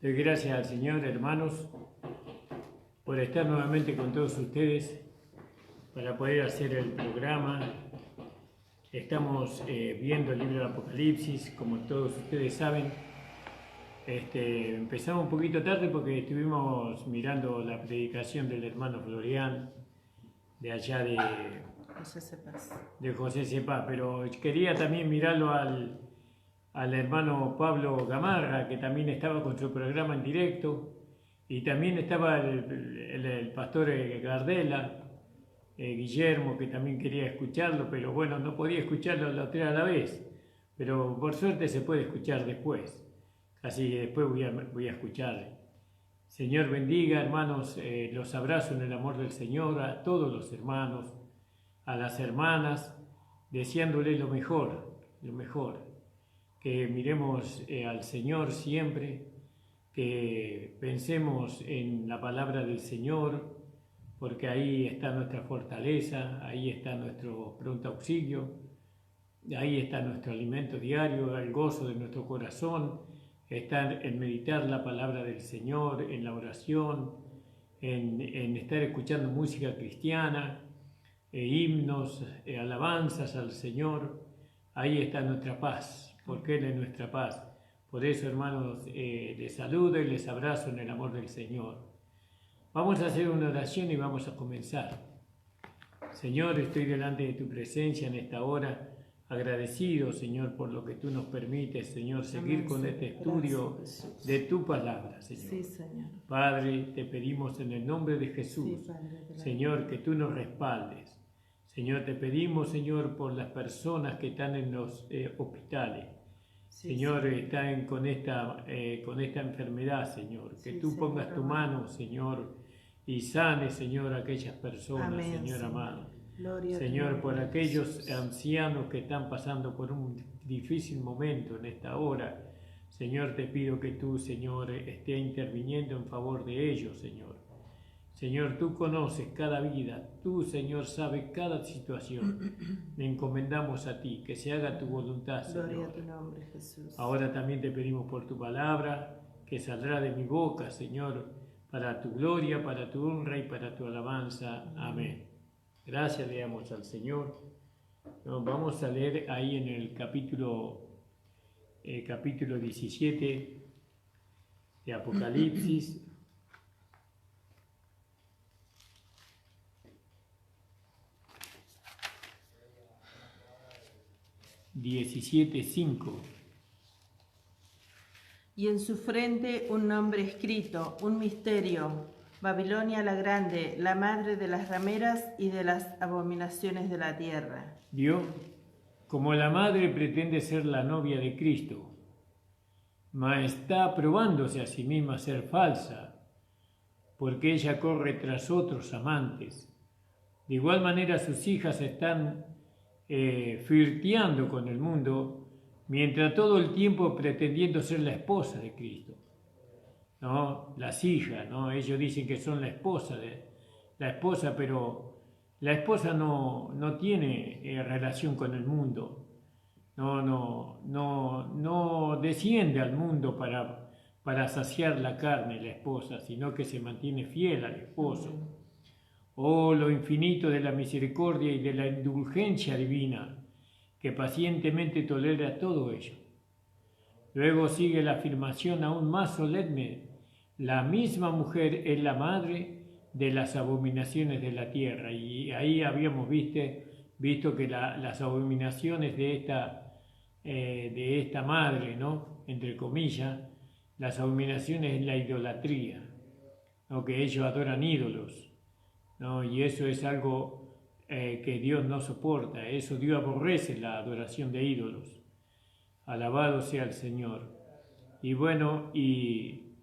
Doy gracias al Señor, hermanos, por estar nuevamente con todos ustedes para poder hacer el programa. Estamos viendo el libro del Apocalipsis, como todos ustedes saben. Empezamos un poquito tarde porque estuvimos mirando la predicación del hermano Florian, de allá de José Cepaz, pero quería también mirarlo al hermano Pablo Gamarra, que también estaba con su programa en directo, y también estaba el pastor Gardela, Guillermo, que también quería escucharlo, pero bueno, no podía escucharlo la otra a la vez, pero por suerte se puede escuchar después, así que después voy a escucharle. Señor bendiga, hermanos, los abrazo en el amor del Señor a todos los hermanos, a las hermanas, deseándoles lo mejor, que miremos al Señor siempre, que pensemos en la palabra del Señor, porque ahí está nuestra fortaleza, ahí está nuestro pronto auxilio, ahí está nuestro alimento diario, el gozo de nuestro corazón, está en meditar la palabra del Señor, en la oración, en estar escuchando música cristiana, himnos, alabanzas al Señor. Ahí está nuestra paz, porque Él es nuestra paz. Por eso, hermanos, les saludo y les abrazo en el amor del Señor. Vamos a hacer una oración y vamos a comenzar. Señor, estoy delante de tu presencia en esta hora, agradecido, Señor, por lo que tú nos permites, Señor, seguir con este estudio de tu palabra, Señor. Sí, Señor. Padre, te pedimos en el nombre de Jesús, Sí, Padre, Señor, que tú nos respaldes. Señor, te pedimos, Señor, por las personas que están en los hospitales. Sí, Señor, están con esta enfermedad, Señor. Que Sí, tú Señor, pongas tu mano, Señor, y sane, Señor, a aquellas personas, Amén, Señor Señor. amado. Gloria a tu Señor, nombre, por aquellos Jesús. ancianos que están pasando por un difícil momento en esta hora, Señor, te pido que tú, Señor, estés interviniendo en favor de ellos, Señor. Señor, tú conoces cada vida, tú, Señor, sabes cada situación. Le encomendamos a ti, que se haga tu voluntad, Señor. Gloria a tu nombre, Jesús. Ahora también te pedimos por tu palabra, que saldrá de mi boca, Señor, para tu gloria, para tu honra y para tu alabanza. Amén. Gracias le damos al Señor. Nos vamos a leer ahí en el capítulo 17 de Apocalipsis. 17:5. Y en su frente un nombre escrito, un misterio: Babilonia la Grande, la madre de las rameras y de las abominaciones de la tierra. ¿Vio? Como la madre pretende ser la novia de Cristo, mas está probándose a sí misma ser falsa, porque ella corre tras otros amantes. De igual manera sus hijas están flirteando con el mundo, mientras todo el tiempo pretendiendo ser la esposa de Cristo. ¿No? Las hijas, ¿no? Ellos dicen que son la esposa, pero la esposa no tiene relación con el mundo. No desciende al mundo para saciar la carne la esposa, sino que se mantiene fiel al esposo. Oh, lo infinito de la misericordia y de la indulgencia divina, que pacientemente tolera todo ello. Luego sigue la afirmación aún más solemne: la misma mujer es la madre de las abominaciones de la tierra. Y ahí habíamos visto que las abominaciones de esta madre, ¿no? Entre comillas, las abominaciones es la idolatría, ¿no? Que ellos adoran ídolos, ¿no? Y eso es algo que Dios no soporta. Eso Dios aborrece, la adoración de ídolos. Alabado sea el Señor. Y bueno, y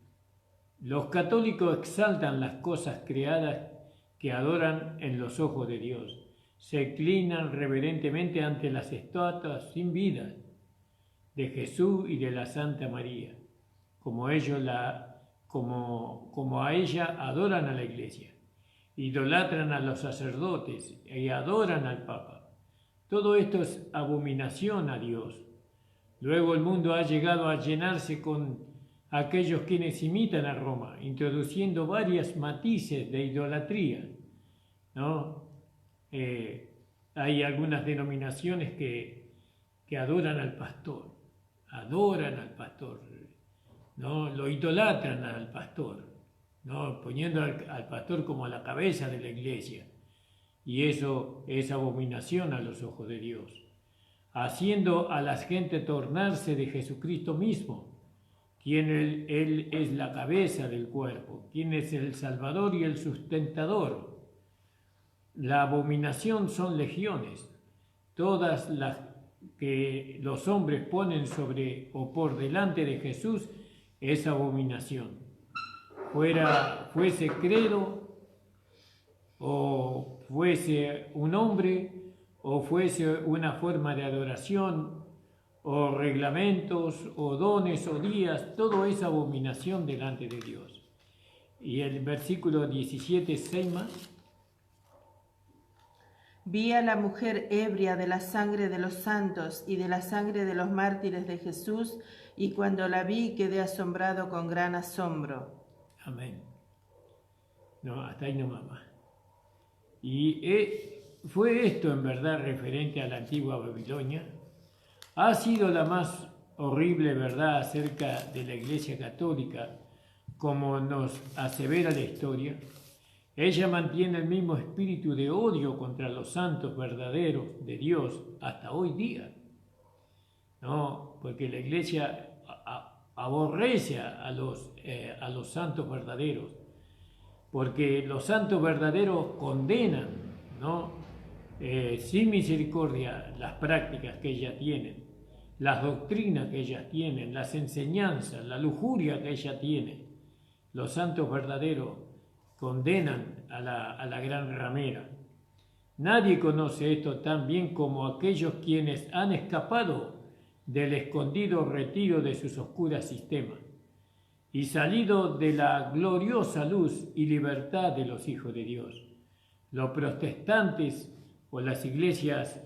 los católicos exaltan las cosas creadas que adoran en los ojos de Dios. Se inclinan reverentemente ante las estatuas sin vida de Jesús y de la Santa María, como a ella adoran a la Iglesia. Idolatran a los sacerdotes y adoran al Papa. Todo esto es abominación a Dios. Luego el mundo ha llegado a llenarse aquellos quienes imitan a Roma, introduciendo varios matices de idolatría, ¿no? Hay algunas denominaciones que adoran al pastor, ¿no? Lo idolatran al pastor, ¿no? Poniendo al pastor como a la cabeza de la iglesia. Y eso es abominación a los ojos de Dios, haciendo a la gente tornarse de Jesucristo mismo, quien él es la cabeza del cuerpo, quien es el Salvador y el sustentador. La abominación son legiones, todas las que los hombres ponen sobre o por delante de Jesús es abominación. Fuese credo, o fuese un hombre, o fuese una forma de adoración, o reglamentos, o dones, o días, todo es abominación delante de Dios. Y el versículo 17, 6 más. Vi a la mujer ebria de la sangre de los santos y de la sangre de los mártires de Jesús, y cuando la vi quedé asombrado con gran asombro. Amén. No, hasta ahí no más. Y fue esto en verdad referente a la antigua Babilonia. Ha sido la más horrible verdad acerca de la Iglesia Católica, como nos asevera la historia. Ella mantiene el mismo espíritu de odio contra los santos verdaderos de Dios hasta hoy día, ¿no? Porque la Iglesia aborrece a los santos verdaderos, porque los santos verdaderos condenan, ¿no? Sin misericordia las prácticas que ellas tienen, las doctrinas que ellas tienen, las enseñanzas, la lujuria que ellas tienen. Los santos verdaderos condenan a la gran ramera. Nadie conoce esto tan bien como aquellos quienes han escapado del escondido retiro de sus oscuras sistemas y salido de la gloriosa luz y libertad de los hijos de Dios. Los protestantes o las iglesias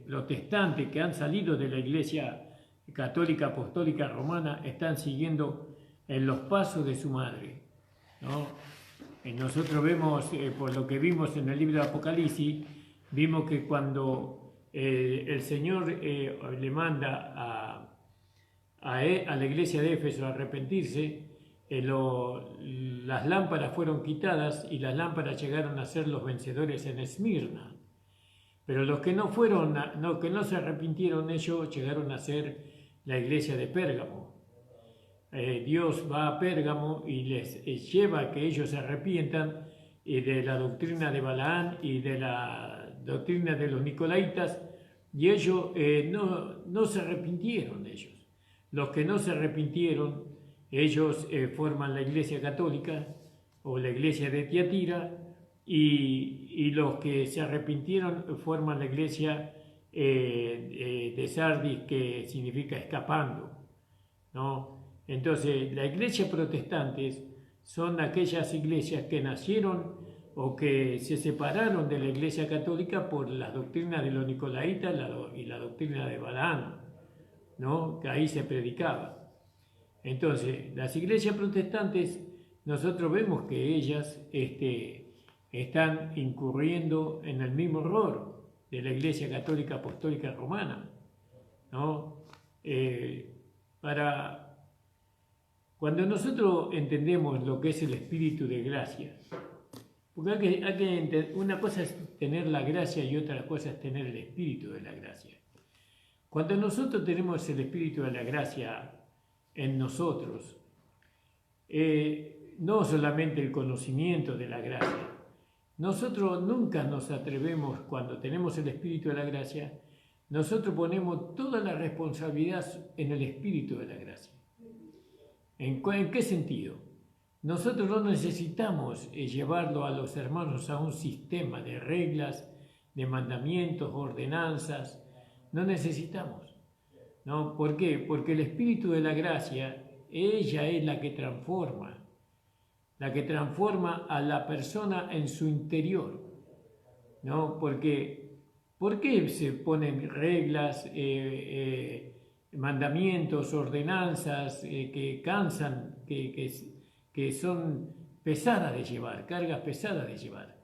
protestantes que han salido de la Iglesia Católica Apostólica Romana están siguiendo en los pasos de su madre, ¿no? Nosotros vemos, por lo que vimos en el libro de Apocalipsis, vimos que cuando el Señor le manda a la iglesia de Éfeso a arrepentirse, las lámparas fueron quitadas y las lámparas llegaron a ser los vencedores en Esmirna. Pero los que que no se arrepintieron, ellos llegaron a ser la iglesia de Pérgamo. Dios va a Pérgamo y les lleva a que ellos se arrepientan de la doctrina de Balaán y de la doctrina de los Nicolaitas, y ellos no se arrepintieron ellos. Los que no se arrepintieron, ellos forman la Iglesia Católica o la Iglesia de Tiatira, y los que se arrepintieron forman la Iglesia de Sardis, que significa escapando, ¿no? Entonces, las iglesias protestantes son aquellas iglesias que nacieron o que se separaron de la Iglesia Católica por las doctrinas de los Nicolaitas y la doctrina de Balaán, ¿no? Que ahí se predicaba. Entonces, las iglesias protestantes, nosotros vemos que ellas están incurriendo en el mismo error de la Iglesia Católica Apostólica Romana, ¿no? Cuando nosotros entendemos lo que es el espíritu de gracia, porque una cosa es tener la gracia y otra cosa es tener el espíritu de la gracia. Cuando nosotros tenemos el espíritu de la gracia en nosotros, no solamente el conocimiento de la gracia, nosotros nunca nos atrevemos, cuando tenemos el espíritu de la gracia, nosotros ponemos toda la responsabilidad en el espíritu de la gracia. ¿En qué sentido? Nosotros no necesitamos llevarlo a los hermanos a un sistema de reglas, de mandamientos, ordenanzas. No necesitamos, ¿no? ¿Por qué? Porque el espíritu de la gracia, ella es la que transforma a la persona en su interior, ¿no? Porque, ¿por qué se ponen reglas, mandamientos, ordenanzas que cansan, que son pesadas de llevar, cargas pesadas de llevar,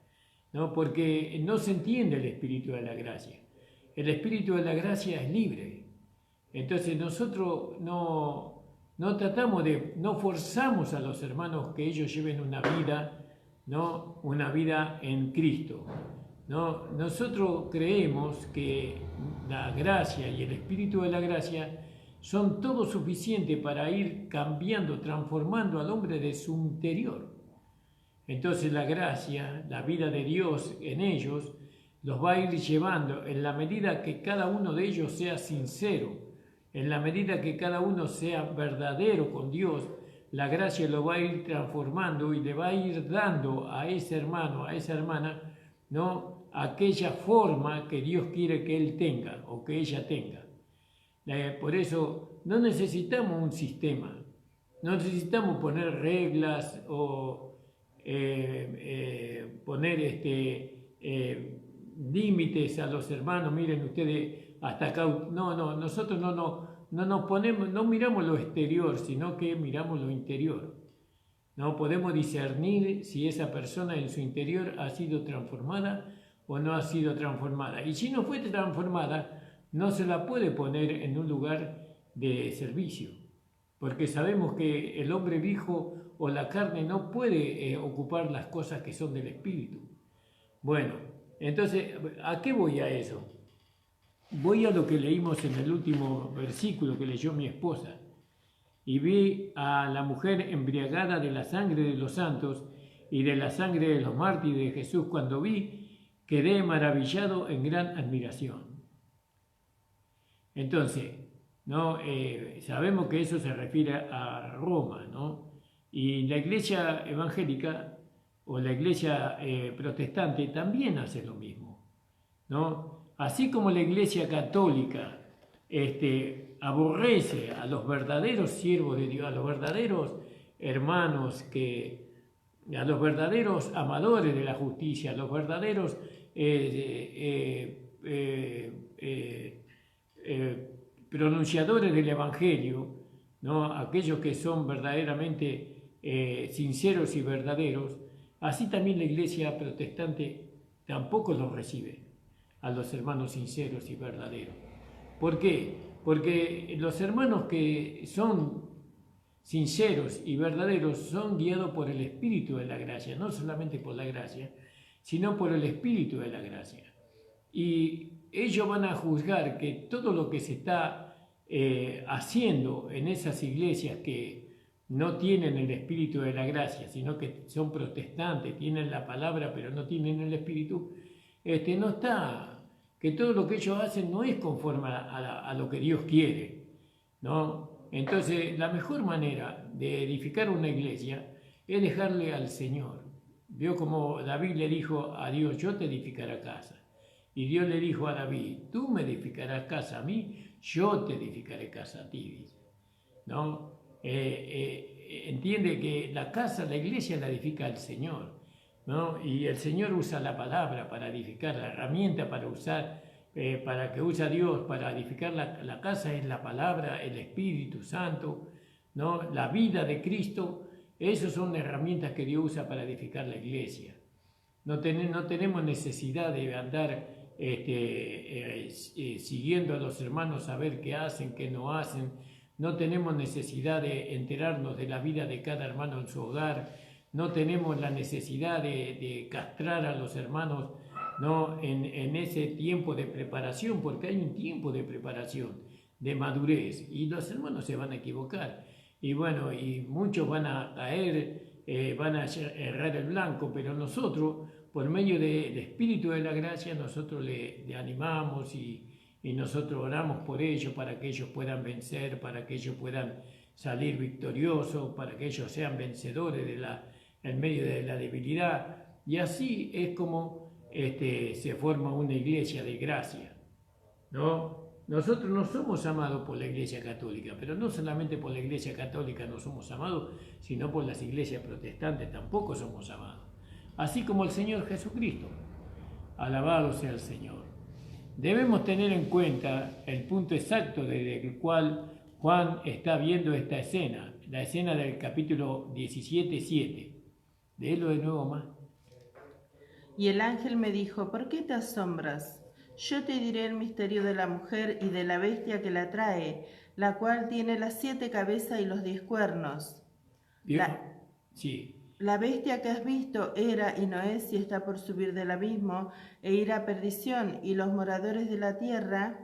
¿no? Porque no se entiende el espíritu de la gracia. El espíritu de la gracia es libre. Entonces nosotros no tratamos no forzamos a los hermanos que ellos lleven una vida, ¿no? Una vida en Cristo, ¿no? Nosotros creemos que la gracia y el espíritu de la gracia son todo suficiente para ir cambiando, transformando al hombre de su interior. Entonces la gracia, la vida de Dios en ellos, los va a ir llevando en la medida que cada uno de ellos sea sincero, en la medida que cada uno sea verdadero con Dios. La gracia lo va a ir transformando y le va a ir dando a ese hermano, a esa hermana, ¿no? Aquella forma que Dios quiere que él tenga o que ella tenga. Por eso no necesitamos un sistema, no necesitamos poner reglas o poner límites a los hermanos. Miren ustedes, hasta acá. No, nosotros no nos ponemos, no miramos lo exterior, sino que miramos lo interior. No podemos discernir si esa persona en su interior ha sido transformada o no ha sido transformada. Y si no fue transformada, no se la puede poner en un lugar de servicio, porque sabemos que el hombre viejo o la carne no puede ocupar las cosas que son del espíritu. Bueno, entonces, ¿a qué voy a eso? Voy a lo que leímos en el último versículo que leyó mi esposa. Y vi a la mujer embriagada de la sangre de los santos y de la sangre de los mártires de Jesús. Cuando vi, quedé maravillado en gran admiración. Entonces, ¿no? Sabemos que eso se refiere a Roma, ¿no? Y la iglesia evangélica o la iglesia protestante también hace lo mismo, ¿no? Así como la iglesia católica aborrece a los verdaderos siervos de Dios, a los verdaderos hermanos, a los verdaderos amadores de la justicia, a los verdaderos pronunciadores del Evangelio, ¿no? Aquellos que son verdaderamente sinceros y verdaderos. Así también la iglesia protestante tampoco los recibe a los hermanos sinceros y verdaderos. ¿Por qué? Porque los hermanos que son sinceros y verdaderos son guiados por el Espíritu de la gracia, no solamente por la gracia, sino por el Espíritu de la gracia. Y ellos van a juzgar que todo lo que se está haciendo en esas iglesias que no tienen el Espíritu de la gracia, sino que son protestantes, tienen la palabra pero no tienen el Espíritu, no está... que todo lo que ellos hacen no es conforme a lo que Dios quiere, ¿no? Entonces, la mejor manera de edificar una iglesia es dejarle al Señor. Vio como David le dijo a Dios, yo te edificaré casa. Y Dios le dijo a David, tú me edificarás casa a mí, yo te edificaré casa a ti, dice, ¿no? Entiende que la casa, la iglesia la edifica el Señor, ¿no? Y el Señor usa la palabra para edificar, la herramienta para usar, para que usa Dios para edificar la casa es la palabra, el Espíritu Santo, ¿no? La vida de Cristo. Esas son herramientas que Dios usa para edificar la iglesia. No tenemos necesidad de andar siguiendo a los hermanos a ver qué hacen, qué no hacen. No tenemos necesidad de enterarnos de la vida de cada hermano en su hogar. No tenemos la necesidad de castrar a los hermanos, ¿no? en ese tiempo de preparación, porque hay un tiempo de preparación, de madurez, y los hermanos se van a equivocar. Y bueno, y muchos van a caer, van a errar el blanco, pero nosotros, por medio del Espíritu de la gracia, nosotros le animamos y nosotros oramos por ellos para que ellos puedan vencer, para que ellos puedan salir victoriosos, para que ellos sean vencedores en medio de la debilidad. Y así es como se forma una iglesia de gracia, ¿no? Nosotros no somos amados por la Iglesia Católica, pero no solamente por la Iglesia Católica no somos amados, sino por las iglesias protestantes tampoco somos amados. Así como el Señor Jesucristo. Alabado sea el Señor. Debemos tener en cuenta el punto exacto desde el cual Juan está viendo esta escena, la escena del capítulo 17:7. Léelo de nuevo más. Y el ángel me dijo, ¿por qué te asombras? Yo te diré el misterio de la mujer y de la bestia que la trae, la cual tiene las 7 cabezas y los 10 cuernos. Sí. La bestia que has visto era y no es y está por subir del abismo e ir a perdición, y los moradores de la tierra,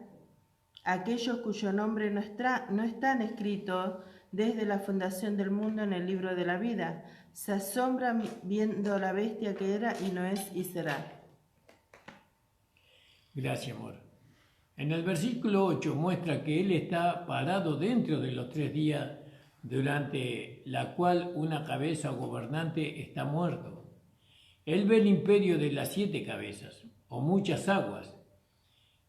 aquellos cuyo nombre no están escritos desde la fundación del mundo en el libro de la vida, se asombran viendo la bestia que era y no es y será. Gracias, amor. En el versículo 8 muestra que él está parado dentro de los 3 días durante la cual una cabeza o gobernante está muerto. Él ve el imperio de las 7 cabezas, o muchas aguas,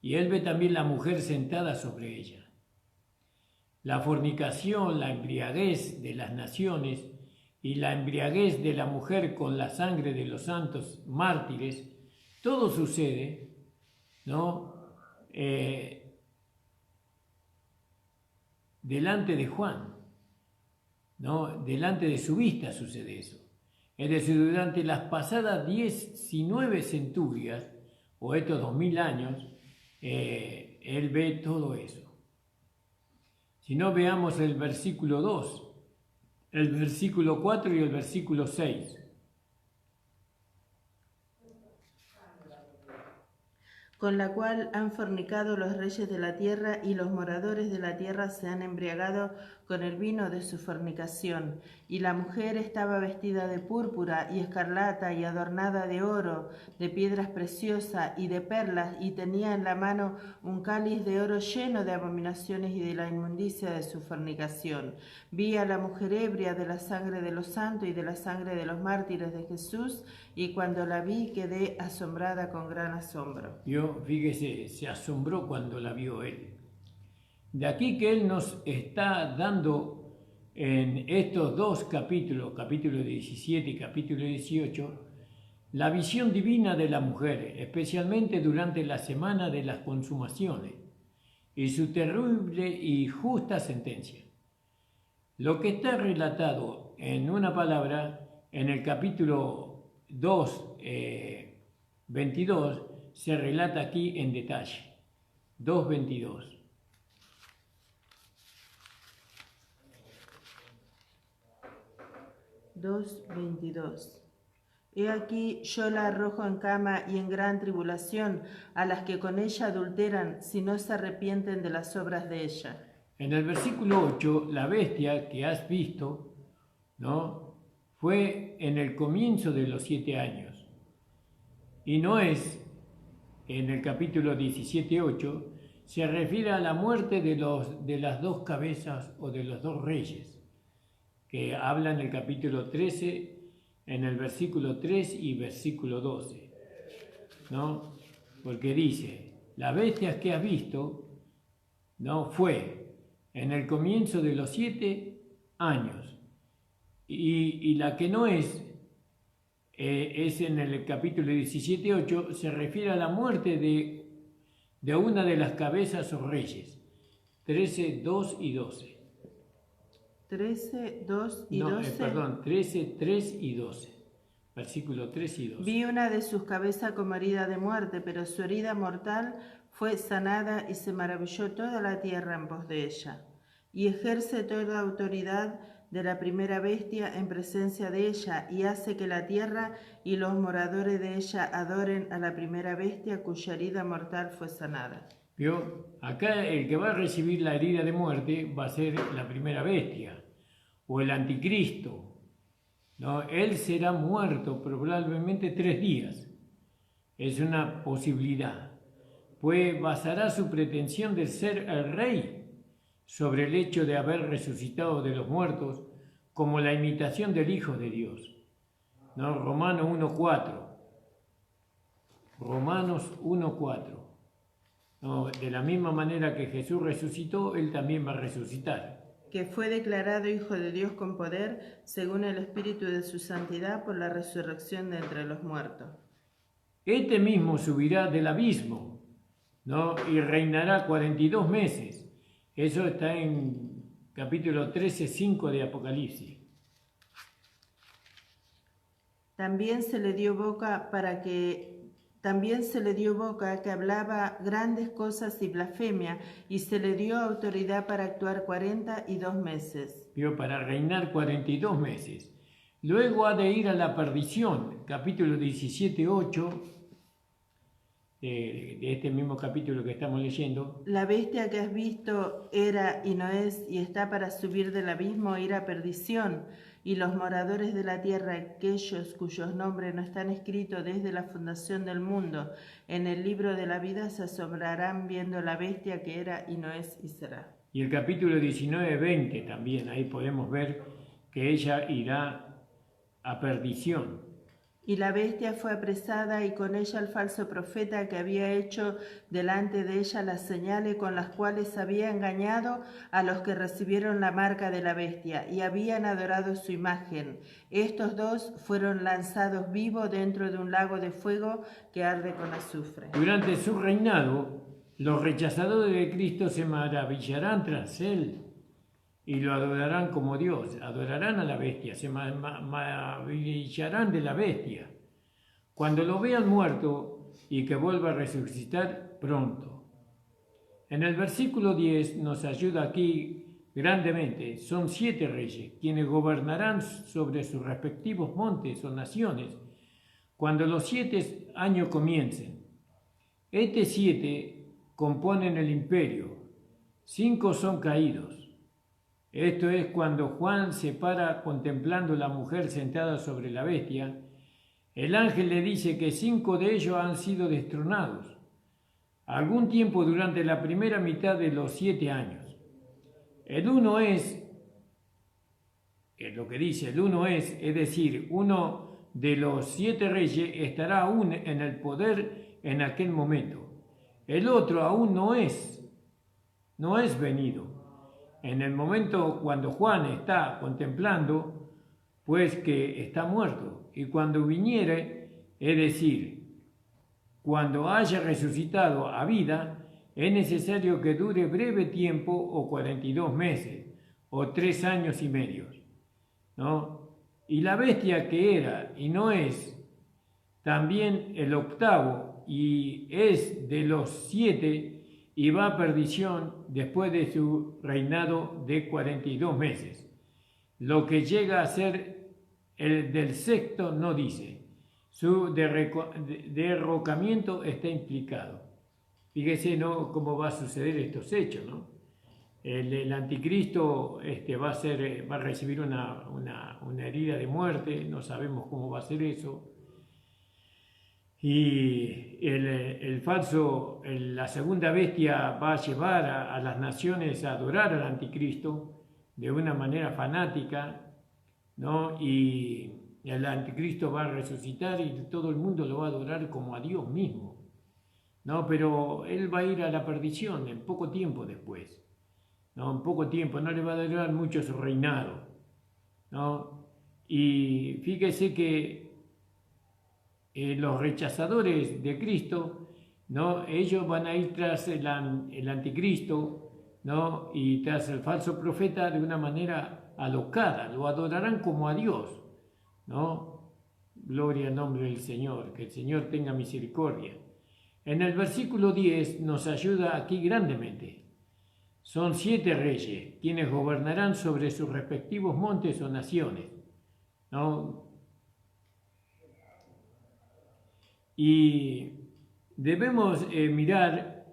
y él ve también la mujer sentada sobre ella. La fornicación, la embriaguez de las naciones y la embriaguez de la mujer con la sangre de los santos mártires, todo sucede, ¿no? Delante de Juan, ¿no? Delante de su vista sucede eso. Es decir, durante las pasadas 19 centurias, o estos 2000 años, él ve todo eso. Si no, veamos el versículo 2, el versículo 4 y el versículo 6. Con la cual han fornicado los reyes de la tierra, y los moradores de la tierra se han embriagado con el vino de su fornicación. Y la mujer estaba vestida de púrpura y escarlata y adornada de oro, de piedras preciosas y de perlas, y tenía en la mano un cáliz de oro lleno de abominaciones y de la inmundicia de su fornicación. Vi a la mujer ebria de la sangre de los santos y de la sangre de los mártires de Jesús, y cuando la vi quedé asombrada con gran asombro. Fíjese, se asombró cuando la vio él. De aquí que él nos está dando en estos 2 capítulos, capítulo 17 y capítulo 18, la visión divina de la mujer, especialmente durante la semana de las consumaciones, y su terrible y justa sentencia. Lo que está relatado en una palabra en el capítulo 2, 22, se relata aquí en detalle. 2:22. He aquí yo la arrojo en cama y en gran tribulación a las que con ella adulteran, si no se arrepienten de las obras de ella. En el versículo 8, la bestia que has visto, ¿no?, fue en el comienzo de los 7 años. Y no es, en el capítulo 17:8, se refiere a la muerte de las 2 cabezas o de los 2 reyes, que habla en el capítulo 13, en el versículo 3 y versículo 12, ¿no? Porque dice, la bestia que has visto, ¿no?, fue en el comienzo de los 7 años, y la que no es en el capítulo 17:8, se refiere a la muerte de una de las cabezas o reyes, 13, 2 y 12. 13, 2 y 12. 13, 3 y 12. Versículo 3 y 12. Vi una de sus cabezas como herida de muerte, pero su herida mortal fue sanada, y se maravilló toda la tierra en pos de ella. Y ejerce toda autoridad de la primera bestia en presencia de ella, y hace que la tierra y los moradores de ella adoren a la primera bestia cuya herida mortal fue sanada. ¿Vio? Acá el que va a recibir la herida de muerte va a ser la primera bestia, o el anticristo, ¿no? Él será muerto probablemente 3 días. Es una posibilidad. Pues basará su pretensión de ser el rey sobre el hecho de haber resucitado de los muertos como la imitación del Hijo de Dios, ¿no? Romanos 1:4. Romanos 1:4. No, de la misma manera que Jesús resucitó, Él también va a resucitar. Que fue declarado Hijo de Dios con poder, según el Espíritu de su santidad, por la resurrección de entre los muertos. Este mismo subirá del abismo, ¿no? Y reinará 42 meses. Eso está en capítulo 13:5 de Apocalipsis. También se le dio boca que hablaba grandes cosas y blasfemia, y se le dio autoridad para actuar 42 meses. Vio, para reinar 42 meses. Luego ha de ir a la perdición, capítulo 17:8, de este mismo capítulo que estamos leyendo. La bestia que has visto era y no es, y está para subir del abismo e ir a perdición. Y los moradores de la tierra, aquellos cuyos nombres no están escritos desde la fundación del mundo, en el libro de la vida se asombrarán viendo la bestia que era y no es y será. Y el capítulo 19:20 también, ahí podemos ver que ella irá a perdición. Y la bestia fue apresada, y con ella el falso profeta que había hecho delante de ella las señales con las cuales había engañado a los que recibieron la marca de la bestia y habían adorado su imagen. Estos dos fueron lanzados vivos dentro de un lago de fuego que arde con azufre. Durante su reinado, los rechazadores de Cristo se maravillarán tras él y lo adorarán como Dios, adorarán a la bestia, se maravillarán de la bestia. Cuando lo vean muerto y que vuelva a resucitar pronto. En el versículo 10 nos ayuda aquí grandemente. Son 7 reyes, quienes gobernarán sobre sus respectivos montes o naciones, cuando los 7 años comiencen. Estos 7 componen el imperio, 5 son caídos. Esto es cuando Juan se para contemplando la mujer sentada sobre la bestia. El ángel le dice que 5 de ellos han sido destronados, algún tiempo durante la primera mitad de los 7 años. El uno es lo que dice, es decir, uno de los 7 reyes estará aún en el poder en aquel momento. El otro aún no es venido. En el momento cuando Juan está contemplando, pues que está muerto. Y cuando viniere, es decir, cuando haya resucitado a vida, es necesario que dure breve tiempo o 42 meses o 3 años y medio, ¿no? Y la bestia que era y no es, también el octavo, y es de los 7, y va a perdición después de su reinado de 42 meses. Lo que llega a ser el del sexto no dice. Su derrocamiento está implicado. Fíjese, ¿no?, cómo va a suceder estos hechos, ¿no? El anticristo va a recibir una herida de muerte, no sabemos cómo va a ser eso. Y la segunda bestia va a llevar a las naciones a adorar al anticristo de una manera fanática, ¿no? Y el anticristo va a resucitar y todo el mundo lo va a adorar como a Dios mismo, ¿no? Pero él va a ir a la perdición en poco tiempo después, ¿no? En poco tiempo, no le va a durar mucho su reinado, ¿no? Y fíjese que los rechazadores de Cristo, ¿no?, ellos van a ir tras el anticristo, ¿no?, y tras el falso profeta de una manera alocada, lo adorarán como a Dios, ¿no? Gloria al nombre del Señor, que el Señor tenga misericordia. En el versículo 10 nos ayuda aquí grandemente. Son 7 reyes, quienes gobernarán sobre sus respectivos montes o naciones, ¿no? Y debemos mirar,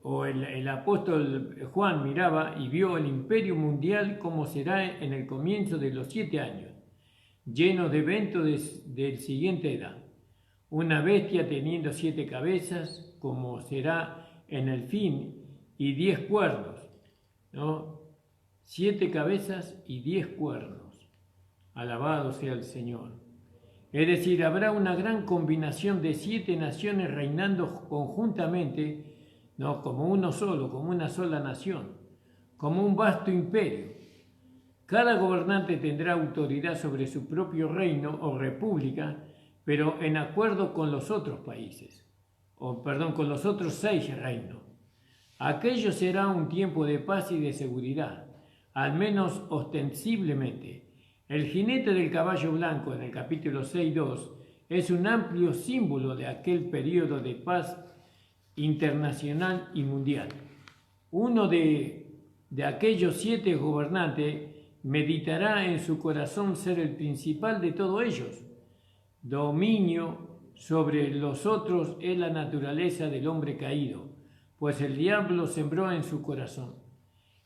o el apóstol Juan miraba y vio el imperio mundial como será en el comienzo de los 7 años, lleno de eventos de siguiente edad. Una bestia teniendo 7 cabezas, como será en el fin, y 10 cuernos, ¿no? 7 cabezas y 10 cuernos. Alabado sea el Señor. Es decir, habrá una gran combinación de 7 naciones reinando conjuntamente, ¿no?, como uno solo, como una sola nación, como un vasto imperio. Cada gobernante tendrá autoridad sobre su propio reino o república, pero en acuerdo con los otros países. con los otros 6 reinos. Aquello será un tiempo de paz y de seguridad, al menos ostensiblemente. El jinete del caballo blanco en el capítulo 6:2 es un amplio símbolo de aquel periodo de paz internacional y mundial. Uno de aquellos 7 gobernantes meditará en su corazón ser el principal de todos ellos. Dominio sobre los otros es la naturaleza del hombre caído, pues el diablo sembró en su corazón.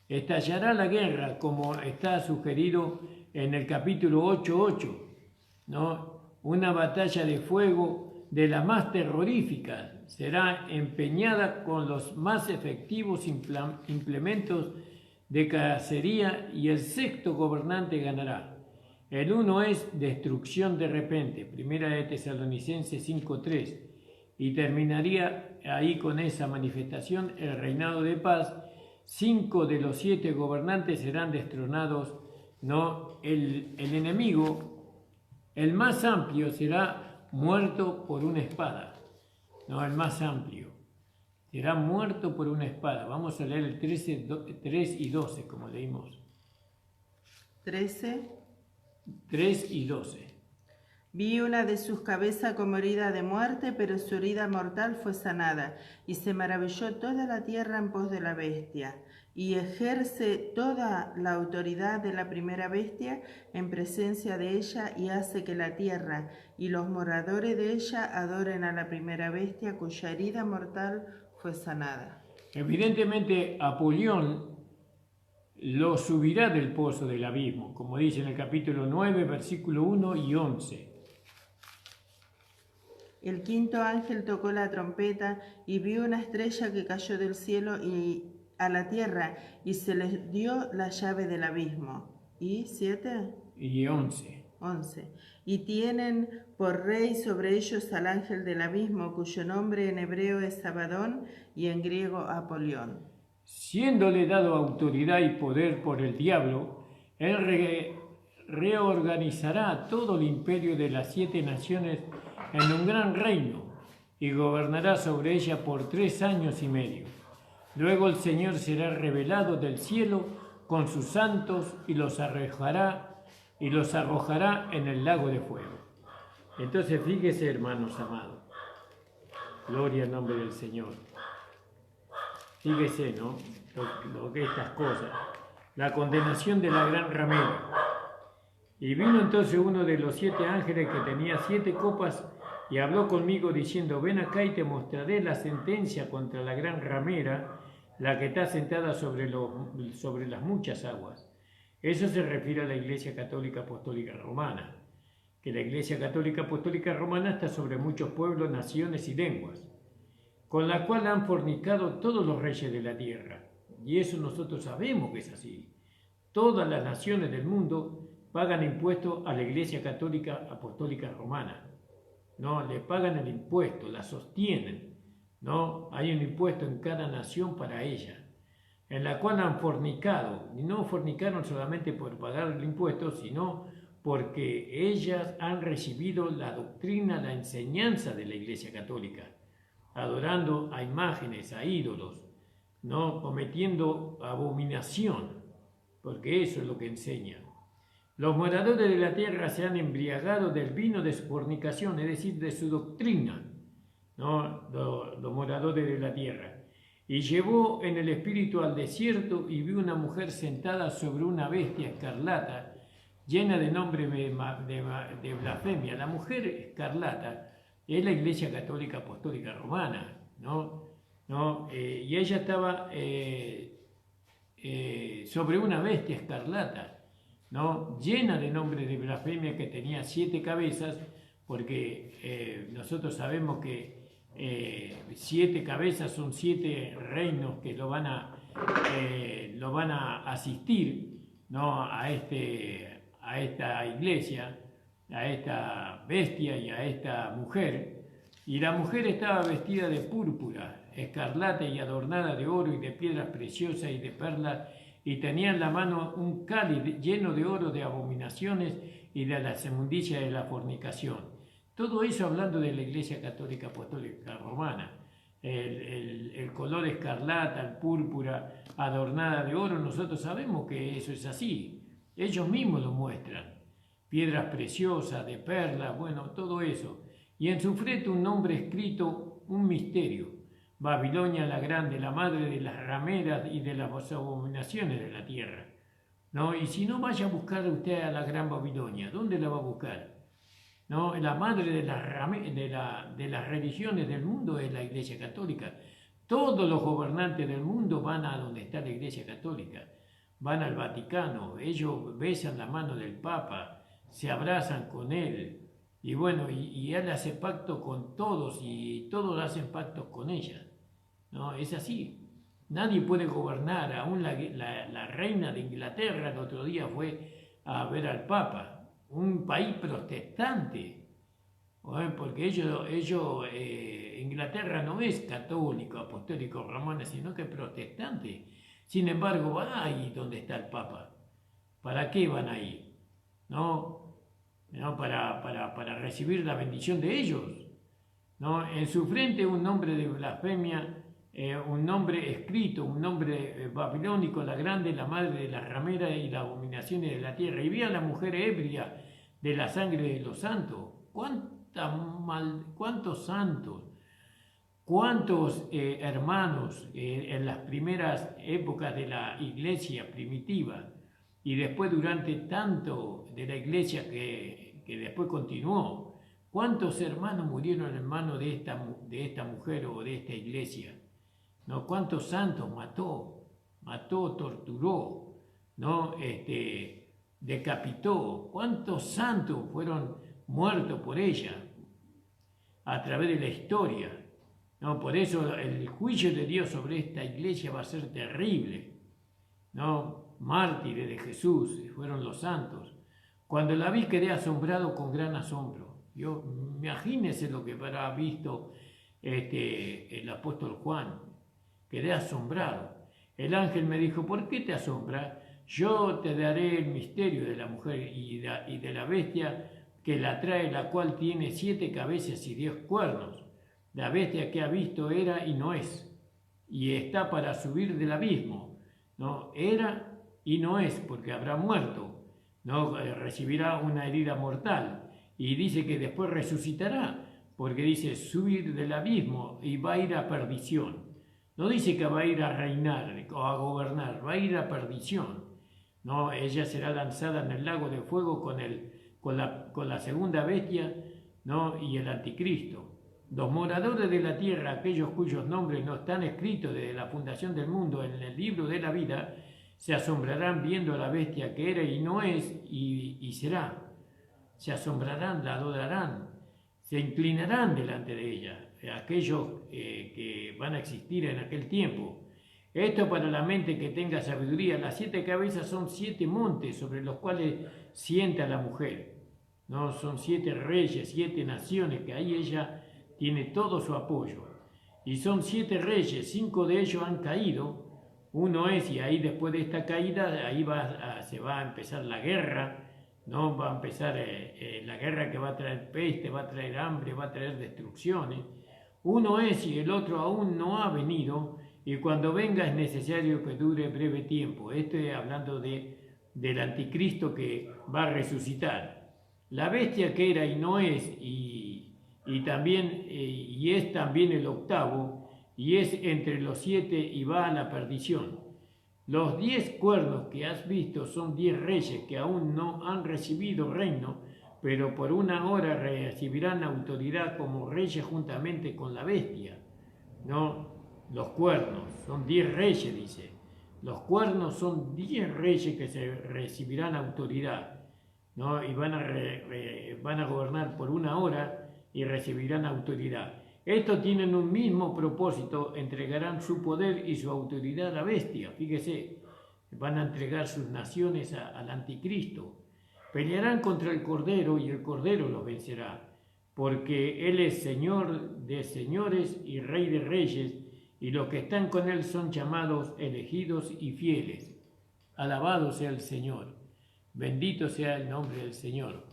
Estallará la guerra, como está sugerido en el capítulo 8:8, ¿no? Una batalla de fuego de las más terroríficas será empeñada con los más efectivos implementos de cacería y el 6º gobernante ganará. El 1 es destrucción de repente, 1 de Tesalonicenses 5:3, y terminaría ahí con esa manifestación el reinado de paz. 5 de los 7 gobernantes serán destronados, ¿no? El enemigo, el más amplio, será muerto por una espada, ¿no? El más amplio será muerto por una espada. Vamos a leer el 3 y 12, como leímos. 13. 3 y 12. Vi una de sus cabezas como herida de muerte, pero su herida mortal fue sanada, y se maravilló toda la tierra en pos de la bestia, y ejerce toda la autoridad de la primera bestia en presencia de ella, y hace que la tierra y los moradores de ella adoren a la primera bestia, cuya herida mortal fue sanada. Evidentemente, Apolión lo subirá del pozo del abismo, como dice en el capítulo 9, versículo 1 y 11. El 5.º ángel tocó la trompeta y vio una estrella que cayó del cielo y a la tierra, y se les dio la llave del abismo. ¿Y 7? Y 11. 11. Y tienen por rey sobre ellos al ángel del abismo, cuyo nombre en hebreo es Abadón y en griego Apolión. Siéndole dado autoridad y poder por el diablo, él reorganizará todo el imperio de las 7 naciones en un gran reino y gobernará sobre ella por 3 años y medio. Luego el Señor será revelado del cielo con sus santos y los arrojará en el lago de fuego. Entonces fíjese, hermanos amados, gloria al nombre del Señor. Fíjese, ¿no? Lo que estas cosas, la condenación de la gran ramera. Y vino entonces uno de los 7 ángeles que tenía 7 copas y habló conmigo diciendo: ven acá y te mostraré la sentencia contra la gran ramera, la que está sentada sobre las muchas aguas. Eso se refiere a la Iglesia Católica Apostólica Romana, que la Iglesia Católica Apostólica Romana está sobre muchos pueblos, naciones y lenguas, con la cual han fornicado todos los reyes de la tierra. Y eso nosotros sabemos que es así. Todas las naciones del mundo pagan impuestos a la Iglesia Católica Apostólica Romana. No, le pagan el impuesto, la sostienen. No, hay un impuesto en cada nación para ella, en la cual han fornicado. Y no fornicaron solamente por pagar el impuesto, sino porque ellas han recibido la doctrina, la enseñanza de la Iglesia Católica, adorando a imágenes, a ídolos, no cometiendo abominación, porque eso es lo que enseñan. Los moradores de la tierra se han embriagado del vino de su fornicación, es decir, de su doctrina, ¿no? Los moradores de la tierra. Y llevó en el espíritu al desierto y vio una mujer sentada sobre una bestia escarlata, llena de nombre de blasfemia. La mujer escarlata es la Iglesia Católica Apostólica Romana, ¿no? Y ella estaba sobre una bestia escarlata, ¿no? Llena de nombre de blasfemia, que tenía 7 cabezas, porque nosotros sabemos que 7 cabezas son 7 reinos que lo van a asistir, ¿no? a esta iglesia, a esta bestia y a esta mujer. Y la mujer estaba vestida de púrpura, escarlata y adornada de oro y de piedras preciosas y de perlas, y tenía en la mano un cáliz lleno de oro, de abominaciones y de las inmundicias de la fornicación. Todo eso hablando de la Iglesia Católica Apostólica Romana. el color escarlata, el púrpura adornada de oro, nosotros sabemos que eso es así. Ellos mismos lo muestran. Piedras preciosas, de perlas, bueno, todo eso. Y en su frente un nombre escrito, un misterio. Babilonia la grande, la madre de las rameras y de las abominaciones de la tierra. ¿No? Y si no, vaya a buscar usted a la gran Babilonia. ¿Dónde la va a buscar? ¿No? La madre de las religiones del mundo es la Iglesia Católica. Todos los gobernantes del mundo van a donde está la Iglesia Católica. Van al Vaticano, ellos besan la mano del Papa, se abrazan con él. Y bueno, y él hace pacto con todos y todos hacen pactos con ella. ¿No? Es así. Nadie puede gobernar. Aún la reina de Inglaterra el otro día fue a ver al Papa. Un país protestante. Bueno, porque Inglaterra no es católico, apostólico, romano, sino que es protestante. Sin embargo, va ahí donde está el Papa. ¿Para qué van ahí? ¿No? ¿No? Para recibir la bendición de ellos. ¿No? En su frente un nombre de blasfemia, un nombre escrito, un nombre babilónico, la grande, la madre de las rameras y las abominaciones de la tierra. Y vi a la mujer ebria de la sangre de los santos. ¿Cuántos santos? ¿Cuántos hermanos en las primeras épocas de la iglesia primitiva y después durante tanto de la iglesia que después continuó? ¿Cuántos hermanos murieron en manos de esta mujer o de esta iglesia? ¿No? ¿Cuántos santos mató, torturó, ¿no? Decapitó? ¿Cuántos santos fueron muertos por ella a través de la historia? ¿No? Por eso el juicio de Dios sobre esta iglesia va a ser terrible. ¿No? Mártires de Jesús fueron los santos. Cuando la vi quedé asombrado con gran asombro. Imagínense lo que habrá visto el apóstol Juan. Quedé asombrado. El ángel me dijo, ¿por qué te asombras? Yo te daré el misterio de la mujer y de la bestia que la trae, la cual tiene 7 cabezas y 10 cuernos. La bestia que ha visto era y no es, y está para subir del abismo. ¿No? Era y no es, porque habrá muerto. ¿No? Recibirá una herida mortal. Y dice que después resucitará, porque dice subir del abismo y va a ir a perdición. No dice que va a ir a reinar o a gobernar, va a ir a perdición. ¿No? Ella será lanzada en el lago de fuego con la segunda bestia, ¿no? Y el anticristo. Los moradores de la tierra, aquellos cuyos nombres no están escritos desde la fundación del mundo en el libro de la vida, se asombrarán viendo a la bestia que era y no es y será. Se asombrarán, la adorarán, se inclinarán delante de ella, aquellos que van a existir en aquel tiempo. Esto para la mente que tenga sabiduría. Las 7 cabezas son 7 montes sobre los cuales sienta la mujer. ¿No? Son 7 reyes, 7 naciones, que ahí ella tiene todo su apoyo. Y son 7 reyes, 5 de ellos han caído. Uno es, y ahí después de esta caída, ahí se va a empezar la guerra. ¿No? Va a empezar la guerra que va a traer peste, va a traer hambre, va a traer destrucciones. Uno es y el otro aún no ha venido, y cuando venga es necesario que dure breve tiempo. Estoy hablando del anticristo que va a resucitar. La bestia que era y no es, y es también el octavo, y es entre los 7 y va a la perdición. Los 10 cuernos que has visto son 10 reyes que aún no han recibido reino, pero por una hora recibirán autoridad como reyes juntamente con la bestia. ¿No? Los cuernos son 10 reyes, dice. Los cuernos son 10 reyes que recibirán autoridad. ¿No? Y van a gobernar por una hora y recibirán autoridad. Estos tienen un mismo propósito, entregarán su poder y su autoridad a la bestia. Fíjese, van a entregar sus naciones al anticristo. Pelearán contra el Cordero y el Cordero los vencerá, porque Él es Señor de señores y Rey de reyes, y los que están con Él son llamados elegidos y fieles. Alabado sea el Señor, bendito sea el nombre del Señor.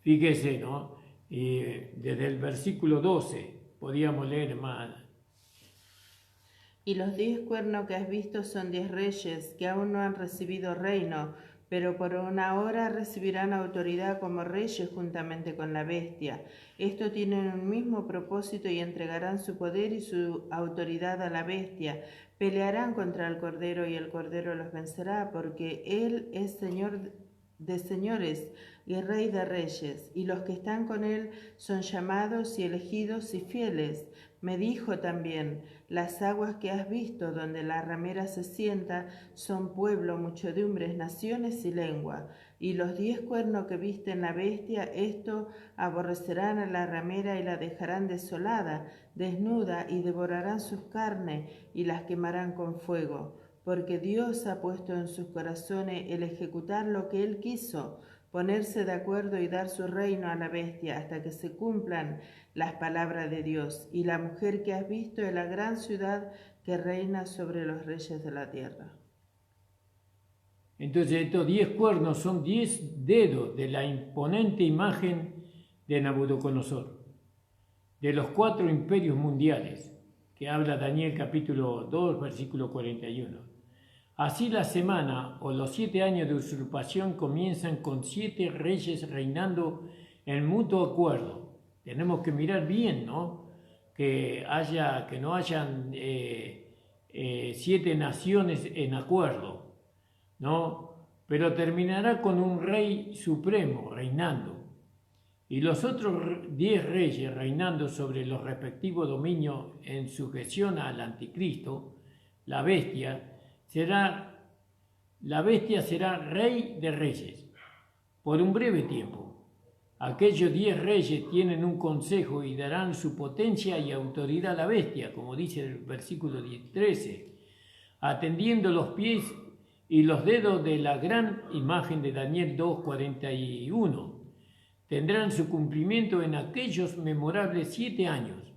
Fíjese, ¿no? Desde el versículo 12, podíamos leer más. Y los 10 cuernos que has visto son 10 reyes que aún no han recibido reino, pero por una hora recibirán autoridad como reyes juntamente con la bestia. Estos tienen un mismo propósito y entregarán su poder y su autoridad a la bestia. Pelearán contra el Cordero y el Cordero los vencerá, porque Él es Señor de señores y Rey de reyes, y los que están con Él son llamados y elegidos y fieles. Me dijo también, las aguas que has visto donde la ramera se sienta son pueblo, muchedumbres, naciones y lengua. Y los 10 cuernos que viste en la bestia, esto aborrecerán a la ramera y la dejarán desolada, desnuda, y devorarán sus carnes y las quemarán con fuego. Porque Dios ha puesto en sus corazones el ejecutar lo que Él quiso, ponerse de acuerdo y dar su reino a la bestia hasta que se cumplan las palabras de Dios. Y la mujer que has visto es la gran ciudad que reina sobre los reyes de la tierra. Entonces estos 10 cuernos son 10 dedos de la imponente imagen de Nabucodonosor, de los 4 imperios mundiales, que habla Daniel capítulo 2, versículo 41. Así la semana o los 7 años de usurpación comienzan con 7 reyes reinando en mutuo acuerdo. Tenemos que mirar bien, ¿no? Que no hayan 7 naciones en acuerdo, ¿no? Pero terminará con un rey supremo reinando. Y los otros 10 reyes reinando sobre los respectivos dominios en sujeción al anticristo, la bestia será rey de reyes por un breve tiempo. Aquellos 10 reyes tienen un consejo y darán su potencia y autoridad a la bestia, como dice el versículo 13, atendiendo los pies y los dedos de la gran imagen de Daniel 2:41. Tendrán su cumplimiento en aquellos memorables 7 años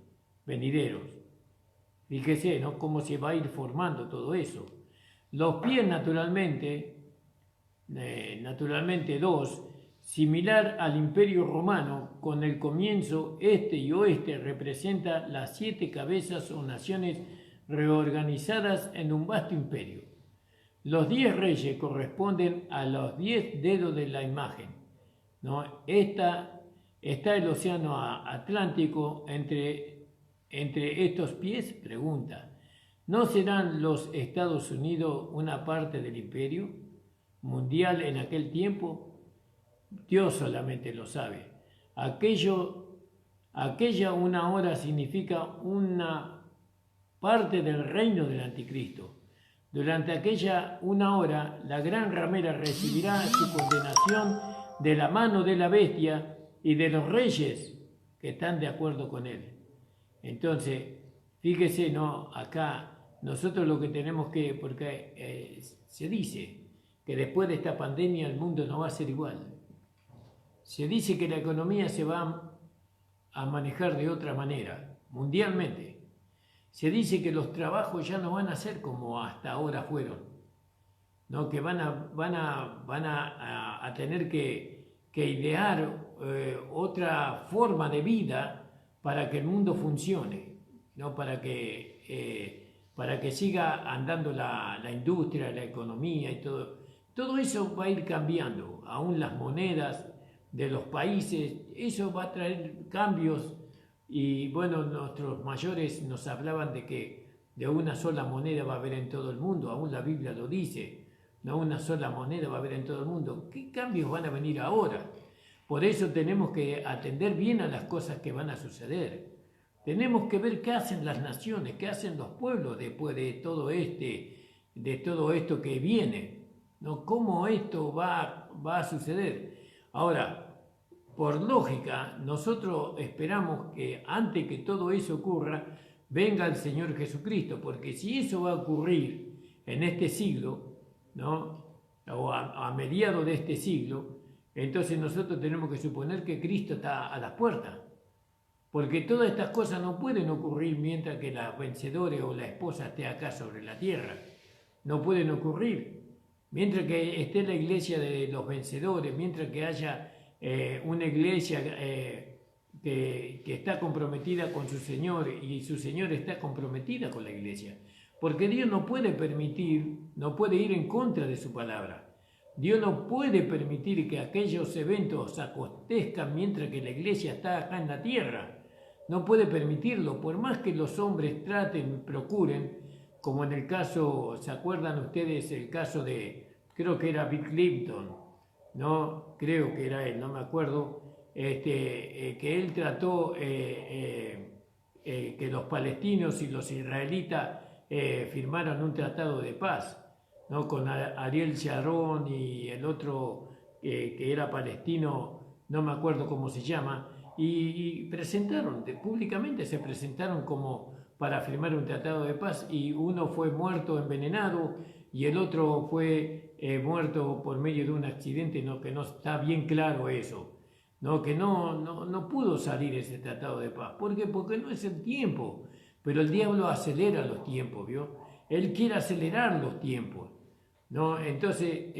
venideros. Fíjese, ¿no?, cómo se va a ir formando todo eso. Los pies, naturalmente 2, similar al Imperio Romano, con el comienzo este y oeste, representa las 7 cabezas o naciones reorganizadas en un vasto imperio. Los 10 reyes corresponden a los 10 dedos de la imagen, ¿no? Está el océano Atlántico entre estos pies, pregunta. ¿No serán los Estados Unidos una parte del imperio mundial en aquel tiempo? Dios solamente lo sabe. Aquella una hora significa una parte del reino del anticristo. Durante aquella una hora, la gran ramera recibirá su condenación de la mano de la bestia y de los reyes que están de acuerdo con él. Entonces, fíjese, ¿no? Acá nosotros lo que tenemos que, porque se dice que después de esta pandemia el mundo no va a ser igual. Se dice que la economía se va a manejar de otra manera, mundialmente. Se dice que los trabajos ya no van a ser como hasta ahora fueron, ¿no? Que van a tener que idear otra forma de vida para que el mundo funcione, ¿no? Para que siga andando la industria, la economía y todo. Todo eso va a ir cambiando, aún las monedas de los países, eso va a traer cambios. Y bueno, nuestros mayores nos hablaban de que de una sola moneda va a haber en todo el mundo, aún la Biblia lo dice, no una sola moneda va a haber en todo el mundo. ¿Qué cambios van a venir ahora? Por eso tenemos que atender bien a las cosas que van a suceder. Tenemos que ver qué hacen las naciones, qué hacen los pueblos después de todo esto que viene, ¿no? ¿Cómo esto va a suceder? Ahora, por lógica, nosotros esperamos que antes que todo eso ocurra, venga el Señor Jesucristo, porque si eso va a ocurrir en este siglo, ¿no?, o a mediados de este siglo, entonces nosotros tenemos que suponer que Cristo está a las puertas. Porque todas estas cosas no pueden ocurrir mientras que la vencedora o la esposa esté acá sobre la tierra. No pueden ocurrir. Mientras que esté la iglesia de los vencedores, mientras que haya una iglesia que está comprometida con su Señor y su Señor está comprometida con la iglesia. Porque Dios no puede permitir, no puede ir en contra de su palabra. Dios no puede permitir que aquellos eventos acontezcan mientras que la iglesia está acá en la tierra. No puede permitirlo, por más que los hombres traten, procuren, como en el caso, ¿se acuerdan ustedes el caso de, creo que era Bill Clinton, ¿no? Creo que era él, no me acuerdo, que él trató que los palestinos y los israelitas firmaran un tratado de paz, ¿no? Con Ariel Sharon y el otro que era palestino, no me acuerdo cómo se llama, y presentaron, públicamente se presentaron como para firmar un tratado de paz, y uno fue muerto envenenado y el otro fue muerto por medio de un accidente, ¿no? Que no está bien claro eso, ¿no? Que no pudo salir ese tratado de paz. ¿Por qué? Porque no es el tiempo, pero el diablo acelera los tiempos, ¿vio? Él quiere acelerar los tiempos, ¿no? Entonces,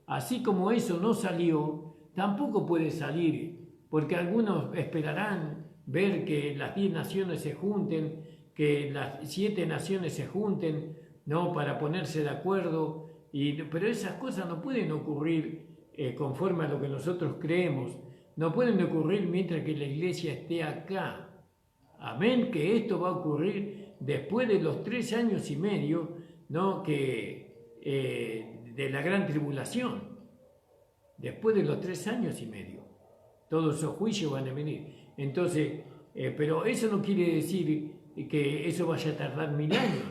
así como eso no salió, tampoco puede salir, porque algunos esperarán ver que las 10 naciones se junten, que las 7 naciones se junten, ¿no? Para ponerse de acuerdo, pero esas cosas no pueden ocurrir conforme a lo que nosotros creemos, no pueden ocurrir mientras que la iglesia esté acá. Amén, que esto va a ocurrir después de los 3 años y medio, ¿no? De la gran tribulación, después de los 3 años y medio. Todos esos juicios van a venir. Entonces, pero eso no quiere decir que eso vaya a tardar 1000 años.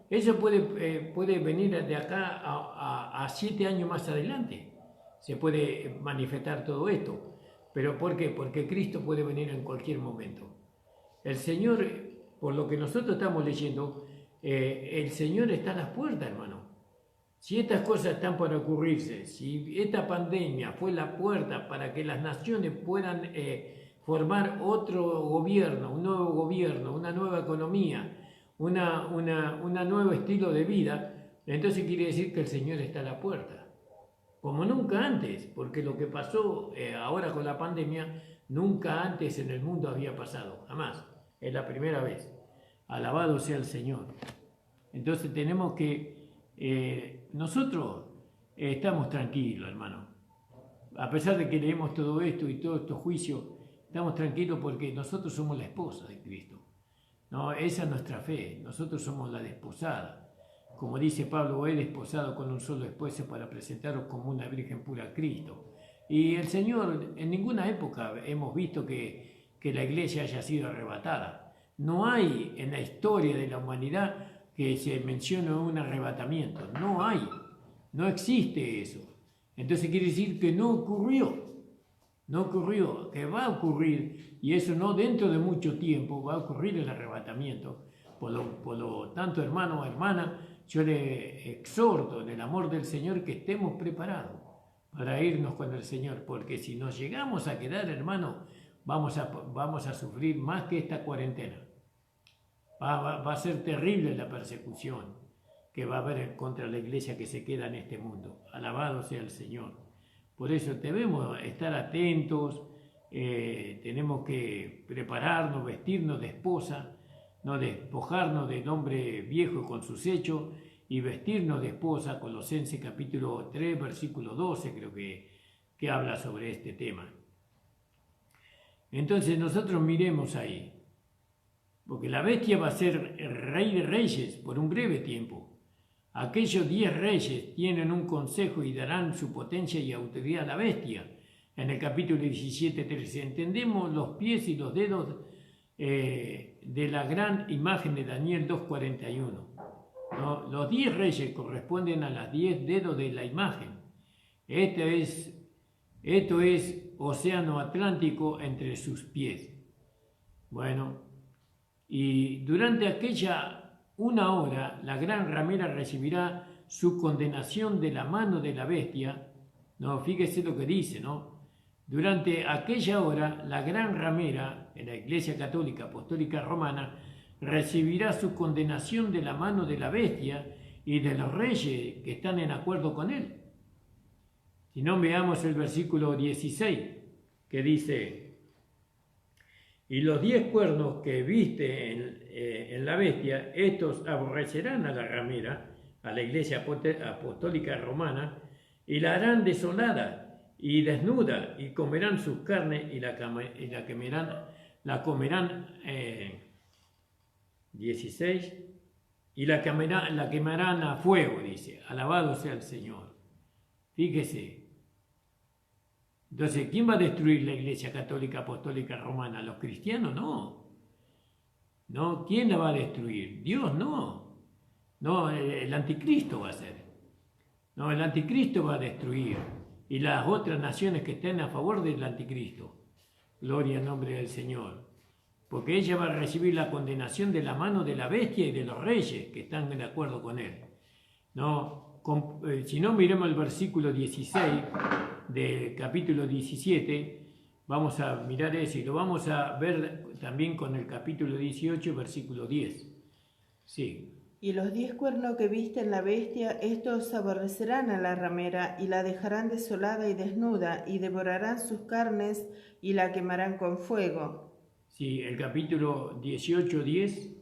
Eso puede venir de acá a 7 años más adelante. Se puede manifestar todo esto. ¿Pero por qué? Porque Cristo puede venir en cualquier momento. El Señor, por lo que nosotros estamos leyendo, el Señor está a las puertas, hermano. Si estas cosas están para ocurrirse, si esta pandemia fue la puerta para que las naciones puedan formar otro gobierno, un nuevo gobierno, una nueva economía, un nuevo estilo de vida, entonces quiere decir que el Señor está a la puerta. Como nunca antes, porque lo que pasó ahora con la pandemia, nunca antes en el mundo había pasado, jamás. Es la primera vez. Alabado sea el Señor. Entonces tenemos que... nosotros estamos tranquilos, hermano. A pesar de que leemos todo esto y todos estos juicios, estamos tranquilos porque nosotros somos la esposa de Cristo. No, esa es nuestra fe. Nosotros somos la desposada. Como dice Pablo, he desposado con un solo esposo para presentaros como una virgen pura a Cristo. Y el Señor, en ninguna época hemos visto que la iglesia haya sido arrebatada. No hay en la historia de la humanidad que se mencione un arrebatamiento. No hay, no existe eso. Entonces quiere decir que no ocurrió, que va a ocurrir, y eso no dentro de mucho tiempo va a ocurrir el arrebatamiento. Por lo tanto, hermano o hermana, yo le exhorto en el amor del Señor que estemos preparados para irnos con el Señor, porque si nos llegamos a quedar, hermano, vamos a sufrir más que esta cuarentena. Va a ser terrible la persecución que va a haber contra la iglesia que se queda en este mundo. Alabado sea el Señor. Por eso debemos estar atentos, tenemos que prepararnos, vestirnos de esposa, no despojarnos del hombre viejo con sus hechos y vestirnos de esposa. Colosenses capítulo 3, versículo 12, creo que habla sobre este tema. Entonces nosotros miremos ahí. Porque la bestia va a ser el rey de reyes por un breve tiempo. Aquellos 10 reyes tienen un consejo y darán su potencia y autoridad a la bestia. En el capítulo 17:13 entendemos los pies y los dedos de la gran imagen de Daniel 2:41. ¿No? Los 10 reyes corresponden a las 10 dedos de la imagen. Esto es océano Atlántico entre sus pies. Bueno, y durante aquella 1 hora la gran ramera recibirá su condenación de la mano de la bestia. No, fíjese lo que dice, ¿no? Durante aquella hora la gran ramera en la Iglesia Católica Apostólica Romana recibirá su condenación de la mano de la bestia y de los reyes que están en acuerdo con él. Si no, veamos el versículo 16 que dice: Y los 10 cuernos que viste en la bestia, estos aborrecerán a la ramera, a la iglesia apostólica romana, y la harán desolada y desnuda, y comerán sus carnes y la comerán 16, y la quemarán a fuego, dice. Alabado sea el Señor. Fíjese. Entonces, ¿quién va a destruir la Iglesia Católica Apostólica Romana? ¿Los cristianos? No. No, ¿quién la va a destruir? Dios no. No, el anticristo va a ser. No, el anticristo va a destruir. Y las otras naciones que estén a favor del anticristo. Gloria al nombre del Señor. Porque ella va a recibir la condenación de la mano de la bestia y de los reyes que están de acuerdo con él. No, si no, miremos el versículo 16 del capítulo 17, vamos a mirar eso y lo vamos a ver también con el capítulo 18, versículo 10. Sí. Y los 10 cuernos que viste en la bestia, estos aborrecerán a la ramera y la dejarán desolada y desnuda, y devorarán sus carnes y la quemarán con fuego. Sí, el capítulo 18, 10.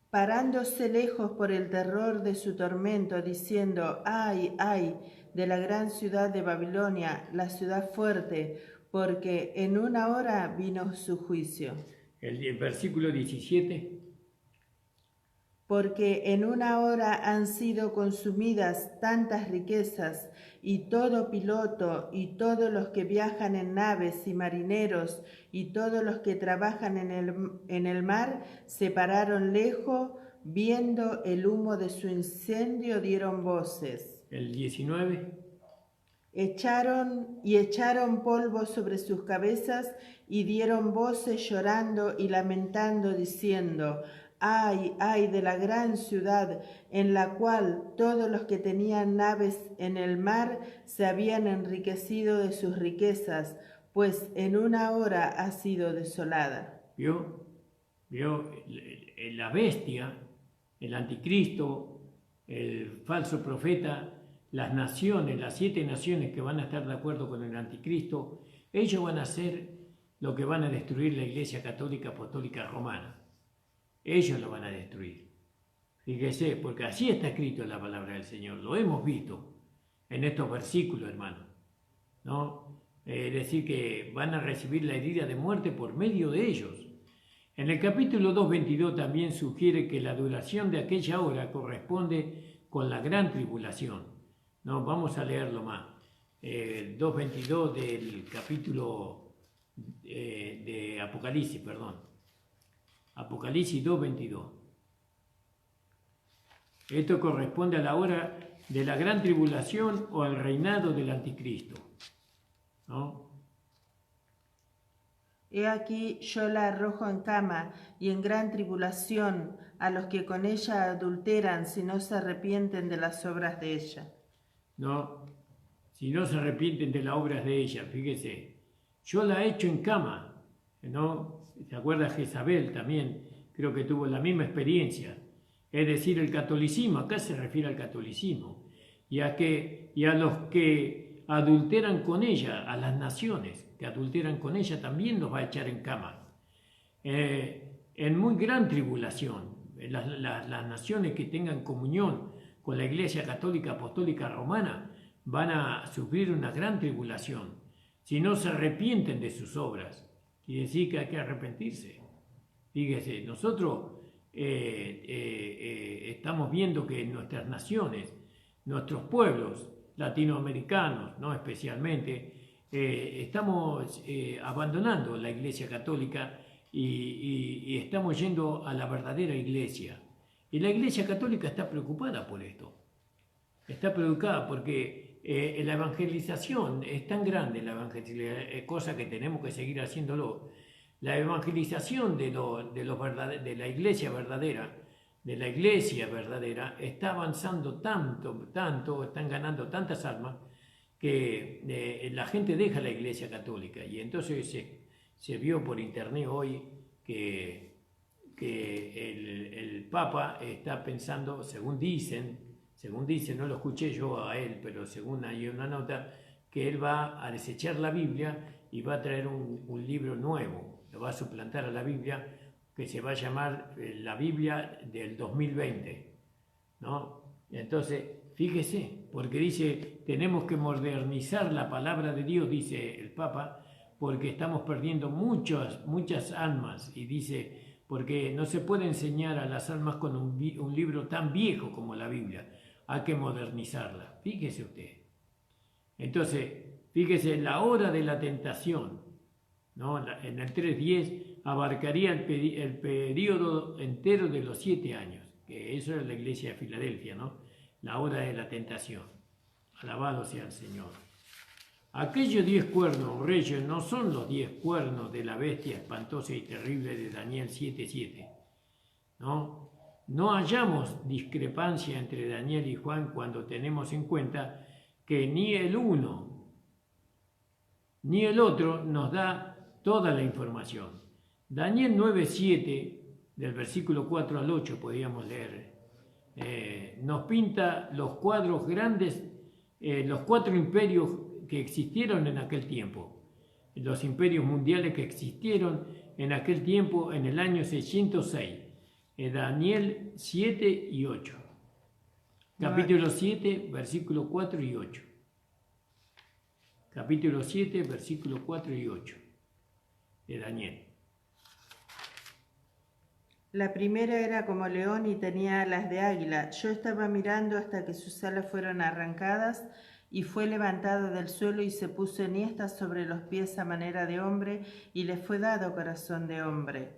Parándose lejos por el terror de su tormento, diciendo: ay, ay, de la gran ciudad de Babilonia, la ciudad fuerte, porque en una hora vino su juicio. El versículo 17. Porque en una hora han sido consumidas tantas riquezas, y todo piloto, y todos los que viajan en naves, y marineros, y todos los que trabajan en el mar, se pararon lejos, viendo el humo de su incendio, dieron voces. El 19. Echaron polvo sobre sus cabezas, y dieron voces llorando y lamentando, diciendo: ay, ay de la gran ciudad, en la cual todos los que tenían naves en el mar se habían enriquecido de sus riquezas, pues en una hora ha sido desolada. ¿Vio? La bestia, el anticristo, el falso profeta, las naciones, las 7 naciones que van a estar de acuerdo con el anticristo, ellos van a hacer lo que van a destruir la Iglesia Católica Apostólica Romana. Ellos lo van a destruir. Fíjese, porque así está escrito en la palabra del Señor. Lo hemos visto en estos versículos, hermano. ¿No? Es decir, que van a recibir la herida de muerte por medio de ellos. En el capítulo 2.22 también sugiere que la duración de aquella hora corresponde con la gran tribulación. ¿No? Vamos a leerlo más. 2.22 del capítulo de Apocalipsis, perdón. Apocalipsis 2.22. Esto corresponde a la hora de la gran tribulación o al reinado del anticristo. ¿No? He aquí yo la arrojo en cama y en gran tribulación a los que con ella adulteran, si no se arrepienten de las obras de ella. No, si no se arrepienten de las obras de ella, fíjese, yo la echo en cama, ¿no? ¿Se acuerda Jezabel también? Creo que tuvo la misma experiencia. Es decir, el catolicismo, acá se refiere al catolicismo, y a los que adulteran con ella, a las naciones que adulteran con ella, también los va a echar en cama. En muy gran tribulación, las naciones que tengan comunión con la Iglesia Católica Apostólica Romana van a sufrir una gran tribulación. Si no se arrepienten de sus obras, quiere decir que hay que arrepentirse. Fíjese, nosotros estamos viendo que en nuestras naciones, nuestros pueblos latinoamericanos, ¿no? Especialmente, estamos abandonando la Iglesia Católica y estamos yendo a la verdadera Iglesia. Y la Iglesia Católica está preocupada por esto. Está preocupada porque la evangelización es tan grande, cosa que tenemos que seguir haciéndolo. La evangelización de la iglesia verdadera, está avanzando tanto, están ganando tantas almas que la gente deja la Iglesia Católica. Y entonces se vio por internet hoy que el Papa está pensando, según dicen, no lo escuché yo a él, pero según hay una nota, que él va a desechar la Biblia y va a traer un libro nuevo, lo va a suplantar a la Biblia, que se va a llamar la Biblia del 2020, ¿no? Entonces, fíjese, porque dice, tenemos que modernizar la palabra de Dios, dice el Papa, porque estamos perdiendo muchas almas, y dice, porque no se puede enseñar a las almas con un libro tan viejo como la Biblia, hay que modernizarla, fíjese usted. Entonces, fíjese, la hora de la tentación, ¿no? En el 3.10 abarcaría el periodo entero de los 7 años, que eso es la iglesia de Filadelfia, ¿no? La hora de la tentación. Alabado sea el Señor. Aquellos 10 cuernos, reyes, no son los 10 cuernos de la bestia espantosa y terrible de Daniel 7.7, ¿no? No hallamos discrepancia entre Daniel y Juan cuando tenemos en cuenta que ni el uno ni el otro nos da toda la información. Daniel 9.7, del versículo 4 al 8, podríamos leer, nos pinta los cuadros grandes, los 4 imperios que existieron en aquel tiempo, los imperios mundiales que existieron en aquel tiempo en el año 606, Daniel 7 y 8. Capítulo 7, versículo 4 y 8. Capítulo 7, versículo 4 y 8 de Daniel. La primera era como león y tenía alas de águila. Yo estaba mirando hasta que sus alas fueron arrancadas y fue levantado del suelo y se puso enhiestas sobre los pies a manera de hombre y le fue dado corazón de hombre.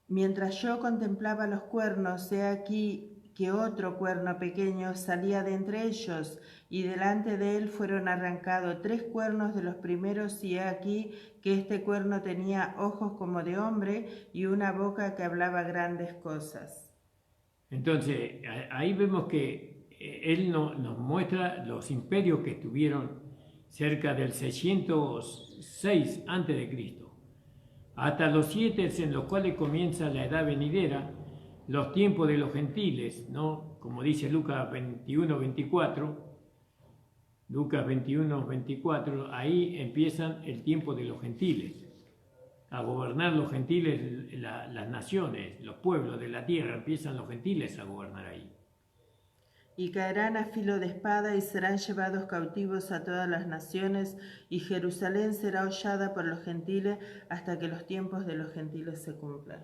Mientras yo contemplaba los cuernos, he aquí que otro cuerno pequeño salía de entre ellos, y delante de él fueron arrancados 3 cuernos de los primeros, y he aquí que este cuerno tenía ojos como de hombre y una boca que hablaba grandes cosas. Entonces, ahí vemos que él nos muestra los imperios que estuvieron cerca del 606 a.C., hasta los 7 en los cuales comienza la edad venidera, los tiempos de los gentiles, ¿no? Como dice Lucas 21:24, Lucas 21:24, ahí empiezan el tiempo de los gentiles, a gobernar los gentiles, las naciones, los pueblos de la tierra, empiezan los gentiles a gobernar ahí. Y caerán a filo de espada y serán llevados cautivos a todas las naciones, y Jerusalén será hollada por los gentiles hasta que los tiempos de los gentiles se cumplan.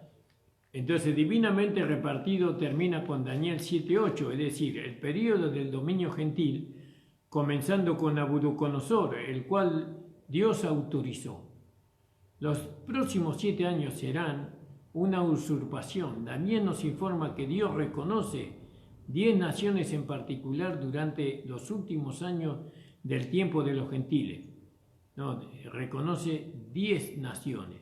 Entonces, divinamente repartido termina con Daniel 7.8, es decir, el periodo del dominio gentil, comenzando con Nabucodonosor, el cual Dios autorizó. Los próximos 7 años serán una usurpación. Daniel nos informa que Dios reconoce 10 naciones en particular durante los últimos años del tiempo de los gentiles. No, reconoce 10 naciones.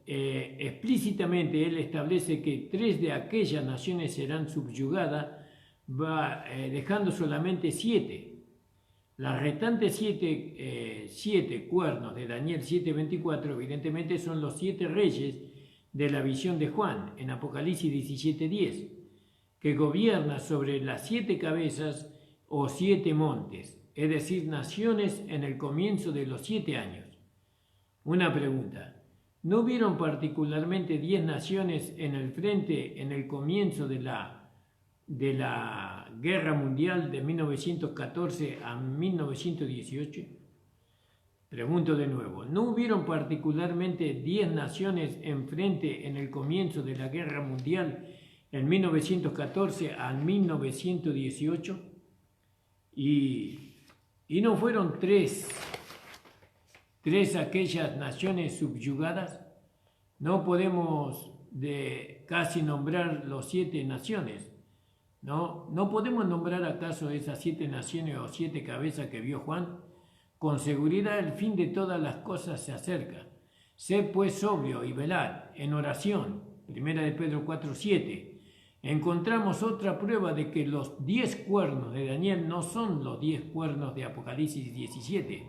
Explícitamente él establece que 3 de aquellas naciones serán subyugadas, dejando solamente 7. Las restantes 7 cuernos de Daniel 7:24 evidentemente son los 7 reyes de la visión de Juan en Apocalipsis 17:10, que gobierna sobre las 7 cabezas o 7 montes, es decir, naciones en el comienzo de los 7 años. Una pregunta. ¿No hubieron particularmente 10 naciones en el frente en el comienzo de la Guerra Mundial de 1914 a 1918? Pregunto de nuevo, ¿no hubieron particularmente 10 naciones en frente en el comienzo de la Guerra Mundial en 1914 a 1918? ¿Y no fueron 3 aquellas naciones subyugadas? No podemos casi nombrar los 7 naciones, ¿no? ¿No podemos nombrar acaso esas 7 naciones o 7 cabezas que vio Juan? Con seguridad el fin de todas las cosas se acerca. Sed pues sobrio y velad en oración. 1 de Pedro 4:7. Encontramos otra prueba de que los 10 cuernos de Daniel no son los 10 cuernos de Apocalipsis 17.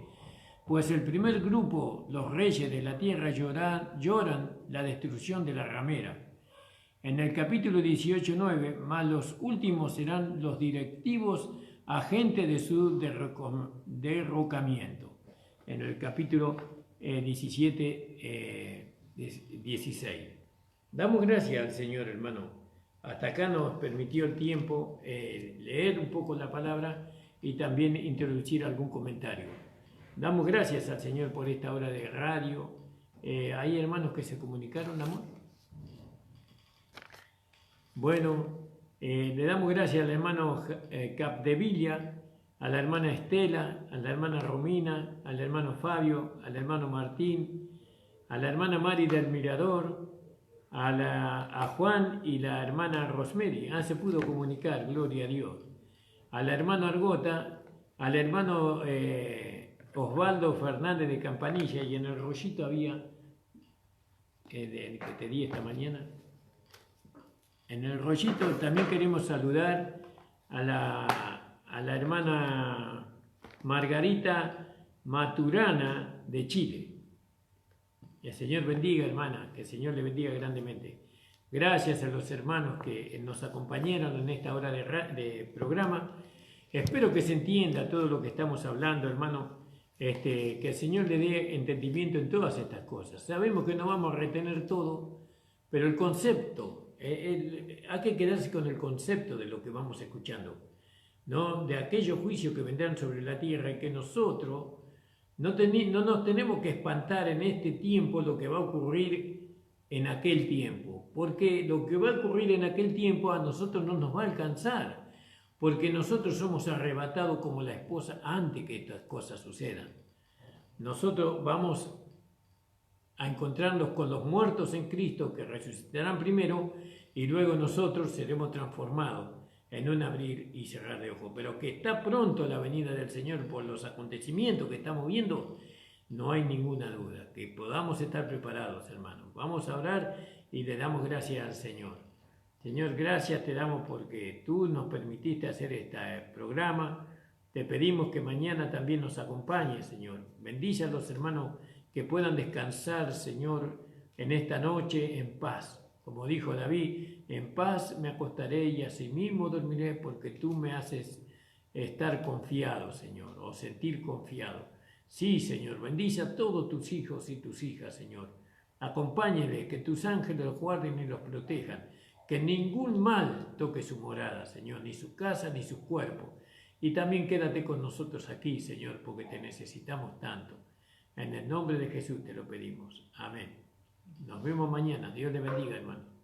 Pues el primer grupo, los reyes de la tierra, lloran la destrucción de la ramera. En el capítulo 18:9, más los últimos serán los directivos agente de su derrocamiento, en el capítulo 17, 16. Damos gracias al Señor, hermano. Hasta acá nos permitió el tiempo leer un poco la palabra y también introducir algún comentario. Damos gracias al Señor por esta hora de radio. ¿Hay hermanos que se comunicaron, amor? Bueno, le damos gracias al hermano Capdevilla, a la hermana Estela, a la hermana Romina, al hermano Fabio, al hermano Martín, a la hermana Mari del Mirador, a Juan y la hermana Rosemary. Se pudo comunicar, gloria a Dios. Al hermano Argota, al hermano Osvaldo Fernández de Campanilla, y en el rollito había, que te di esta mañana, en el rollito también queremos saludar a la hermana Margarita Maturana de Chile. Que el Señor bendiga, hermana, que el Señor le bendiga grandemente. Gracias a los hermanos que nos acompañaron en esta hora de programa. Espero que se entienda todo lo que estamos hablando, hermano, que el Señor le dé entendimiento en todas estas cosas. Sabemos que no vamos a retener todo, pero el concepto, hay que quedarse con el concepto de lo que vamos escuchando, ¿no? De aquellos juicios que vendrán sobre la tierra, y que nosotros no nos tenemos que espantar en este tiempo lo que va a ocurrir en aquel tiempo, porque lo que va a ocurrir en aquel tiempo a nosotros no nos va a alcanzar, porque nosotros somos arrebatados como la esposa antes que estas cosas sucedan. Nosotros vamos a encontrarnos con los muertos en Cristo, que resucitarán primero, y luego nosotros seremos transformados en un abrir y cerrar de ojos. Pero que está pronto la venida del Señor por los acontecimientos que estamos viendo, no hay ninguna duda. Que podamos estar preparados, hermanos. Vamos a orar y le damos gracias al Señor. Señor, gracias te damos porque tú nos permitiste hacer este programa. Te pedimos que mañana también nos acompañes, Señor. Bendice a los hermanos que puedan descansar, Señor, en esta noche en paz. Como dijo David, en paz me acostaré y asimismo dormiré, porque tú me haces estar confiado, Señor, o sentir confiado. Sí, Señor, bendice a todos tus hijos y tus hijas, Señor. Acompáñeles, que tus ángeles los guarden y los protejan. Que ningún mal toque su morada, Señor, ni su casa ni su cuerpo. Y también quédate con nosotros aquí, Señor, porque te necesitamos tanto. En el nombre de Jesús te lo pedimos. Amén. Nos vemos mañana. Dios le bendiga, hermano.